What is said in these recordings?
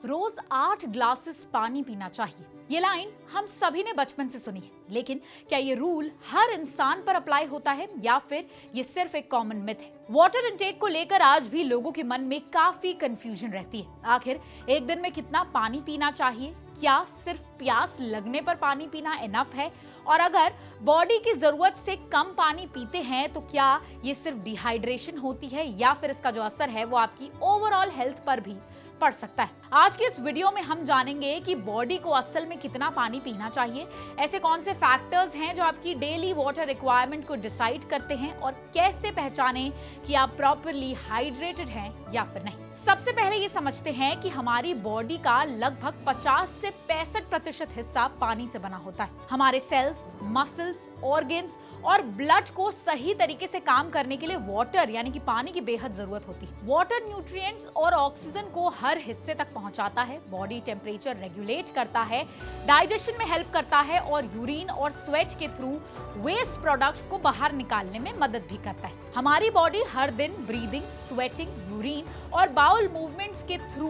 रोज 8 glasses पानी पीना चाहिए। ये लाइन हम सभी ने बचपन से सुनी है, लेकिन क्या ये रूल हर इंसान पर अप्लाई होता है या फिर ये सिर्फ एक कॉमन मिथ है? वाटर इंटेक को लेकर आज भी लोगों के मन में काफी कंफ्यूजन रहती है। आखिर एक दिन में कितना पानी पीना चाहिए? क्या सिर्फ प्यास लगने पर पानी पीना इनफ है? और अगर बॉडी की जरूरत से कम पानी पीते हैं तो क्या ये सिर्फ डिहाइड्रेशन होती है या फिर इसका जो असर है वो आपकी ओवरऑल हेल्थ पर भी पड़ सकता है? आज के इस वीडियो में हम जानेंगे कि बॉडी को असल में कितना पानी पीना चाहिए, ऐसे कौन से फैक्टर्स हैं जो आपकी डेली वाटर रिक्वायरमेंट को डिसाइड करते हैं और कैसे पहचानें कि आप प्रॉपरली हाइड्रेटेड हैं या फिर नहीं। सबसे पहले ये समझते हैं कि हमारी बॉडी का लगभग 50 से 65% हिस्सा पानी से बना होता है। हमारे सेल्स, मसल्स, ऑर्गन्स और ब्लड को सही तरीके से काम करने के लिए वाटर यानी कि पानी की बेहद जरूरत होती है। वाटर न्यूट्रिएंट्स और ऑक्सीजन को हर हिस्से तक पहुंचाता है, बॉडी टेम्परेचर रेगुलेट करता है, डाइजेशन में हेल्प करता है और यूरिन और स्वेट के थ्रू वेस्ट प्रोडक्ट्स को बाहर निकालने में मदद भी करता है। हमारी बॉडी हर दिन ब्रीदिंग, स्वेटिंग, यूरिन और बाउल मूवमेंट्स के थ्रू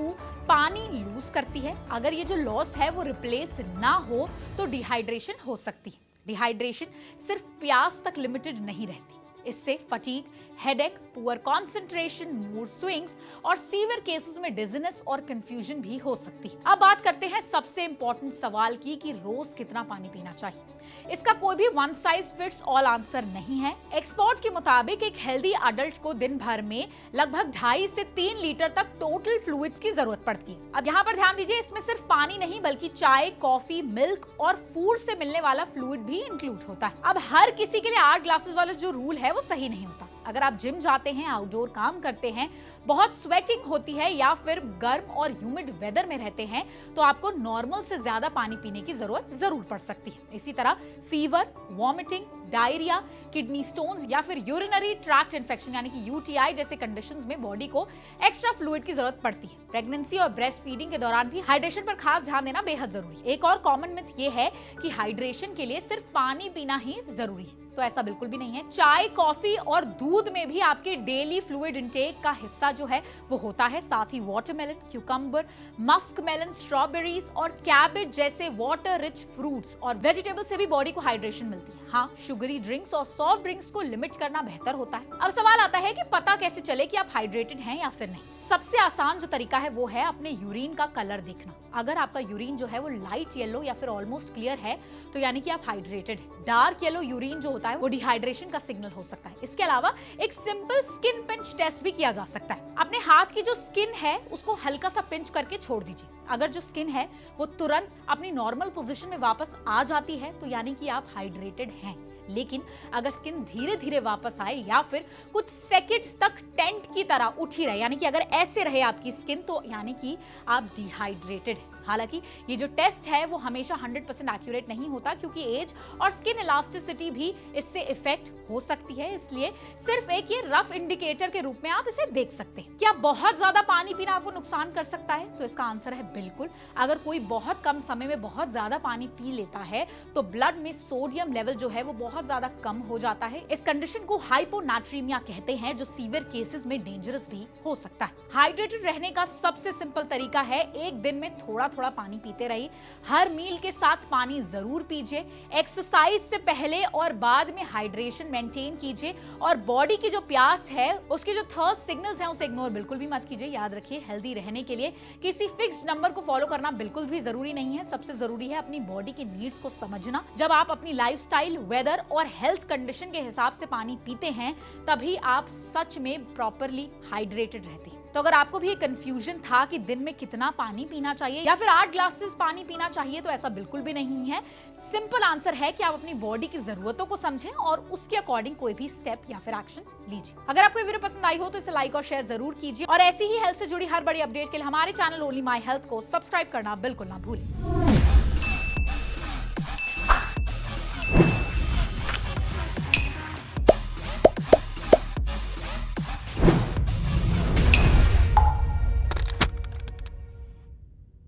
पानी लूज करती है। अगर ये जो लॉस है वो रिप्लेस ना हो तो डिहाइड्रेशन हो सकती है। डिहाइड्रेशन सिर्फ प्यास तक लिमिटेड नहीं रहती, इससे fatigue, headache, poor concentration, mood swings और सीवियर केसेस में डिजीनेस और कंफ्यूजन भी हो सकती है। अब बात करते हैं सबसे इंपॉर्टेंट सवाल की कि रोज कितना पानी पीना चाहिए। इसका कोई भी one size fits all answer नहीं है। एक्सपर्ट के मुताबिक एक हेल्दी अडल्ट को दिन भर में लगभग 2.5 से 3 लीटर तक टोटल फ्लूइड्स की जरूरत पड़ती है। अब यहाँ पर ध्यान दीजिए, इसमें सिर्फ पानी नहीं बल्कि चाय, कॉफी, मिल्क और फूड से मिलने वाला फ्लूइड भी इंक्लूड होता है। अब हर किसी के लिए 8 ग्लासेस वाला जो रूल है वो सही नहीं होता। अगर आप जिम जाते हैं, आउटडोर काम करते हैं, बहुत स्वेटिंग होती है या फिर गर्म और ह्यूमिड वेदर में रहते हैं तो आपको नॉर्मल से ज्यादा पानी पीने की जरूरत जरूर पड़ सकती है। इसी तरह fever, vomiting, diarrhoea, kidney stones या फिर यूरिनरी ट्रैक्ट इन्फेक्शन यानी कि यूटीआई जैसे कंडीशंस में बॉडी को एक्स्ट्रा फ्लूइड की जरूरत पड़ती है। प्रेगनेंसी और ब्रेस्ट फीडिंग के दौरान भी हाइड्रेशन पर खास ध्यान देना बेहद जरूरी है। एक और कॉमन मिथ ये है कि हाइड्रेशन के लिए सिर्फ पानी पीना ही जरूरी है, तो ऐसा बिल्कुल भी नहीं है। चाय, कॉफी और दूध में भी आपके डेली फ्लूइड इंटेक का हिस्सा जो है वो होता है। साथ ही watermelon, cucumber, musk melon, strawberries और कैबेज जैसे वाटर रिच फ्रूट्स और वेजिटेबल से भी बॉडी को हाइड्रेशन मिलती है। हाँ, शुगरी ड्रिंक्स और सॉफ्ट ड्रिंक्स को लिमिट करना बेहतर होता है। अब सवाल आता है कि पता कैसे चले कि आप हाइड्रेटेड हैं या फिर नहीं। सबसे आसान जो तरीका है वो है अपने यूरिन का कलर देखना। अगर आपका यूरिन जो है वो लाइट येलो या फिर ऑलमोस्ट क्लियर है तो यानी कि आप हाइड्रेटेड है। डार्क येलो यूरिन जो होता है वो डिहाइड्रेशन का सिग्नल हो सकता है। इसके अलावा एक सिंपल स्किन पिंच टेस्ट भी किया जा सकता है। अपने हाथ की जो स्किन है उसको हल्का सा पिंच करके छोड़ दीजिए। अगर जो स्किन है वो तुरंत अपनी नॉर्मल पोजीशन में वापस आ जाती है तो यानी कि आप हाइड्रेटेड हैं। लेकिन अगर स्किन धीरे धीरे वापस आए या फिर कुछ सेकंड्स तक टेंट की तरह उठी रहे यानी कि अगर ऐसे रहे आपकी स्किन तो यानी कि आप डिहाइड्रेटेड हैं। हालांकि ये जो टेस्ट है वो हमेशा 100% एक्यूरेट नहीं होता क्योंकि एज और स्किन इलास्टिसिटी भी इससे इफेक्ट हो सकती है, इसलिए सिर्फ एक ये रफ इंडिकेटर के रूप में आप इसे देख सकते हैं। क्या बहुत ज्यादा पानी पीना आपको नुकसान कर सकता है? तो इसका आंसर है बिल्कुल। अगर कोई बहुत कम समय में बहुत ज्यादा पानी पी लेता है तो ब्लड में सोडियम लेवल जो है वो बहुत ज्यादा कम हो जाता है। इस कंडीशन को हाइपोनाट्रीमिया कहते हैं जो सीवियर केसेस में डेंजरस भी हो सकता है। हाइड्रेटेड रहने का सबसे सिंपल तरीका है एक दिन में थोड़ा पानी पीते रहिए। हर मील के साथ पानी जरूर पीजिए। एक्सरसाइज से पहले और बाद में हाइड्रेशन मेंटेन कीजिए और बॉडी की जो प्यास है उसके जो थर्स्ट सिग्नल्स हैं उसे इग्नोर बिल्कुल भी मत कीजिए। याद रखिए, हेल्दी रहने के लिए किसी फिक्स्ड नंबर को फॉलो करना बिल्कुल भी जरूरी नहीं है। सबसे जरूरी है अपनी बॉडी के नीड्स को समझना। जब आप अपनी लाइफस्टाइल, वेदर और हेल्थ कंडीशन के हिसाब से पानी पीते हैं तभी आप सच में प्रॉपरली हाइड्रेटेड रहते हैं। तो अगर आपको भी कंफ्यूजन था कि दिन में कितना पानी पीना चाहिए या फिर 8 ग्लासेस पानी पीना चाहिए तो ऐसा बिल्कुल भी नहीं है। सिंपल आंसर है कि आप अपनी बॉडी की जरूरतों को समझें और उसके अकॉर्डिंग कोई भी स्टेप या फिर एक्शन लीजिए। अगर आपको वीडियो पसंद आई हो तो इसे लाइक और शेयर जरूर कीजिए और ऐसी ही हेल्थ से जुड़ी हर बड़ी अपडेट के लिए हमारे चैनल ओनली माय हेल्थ को सब्सक्राइब करना बिल्कुल ना भूलें।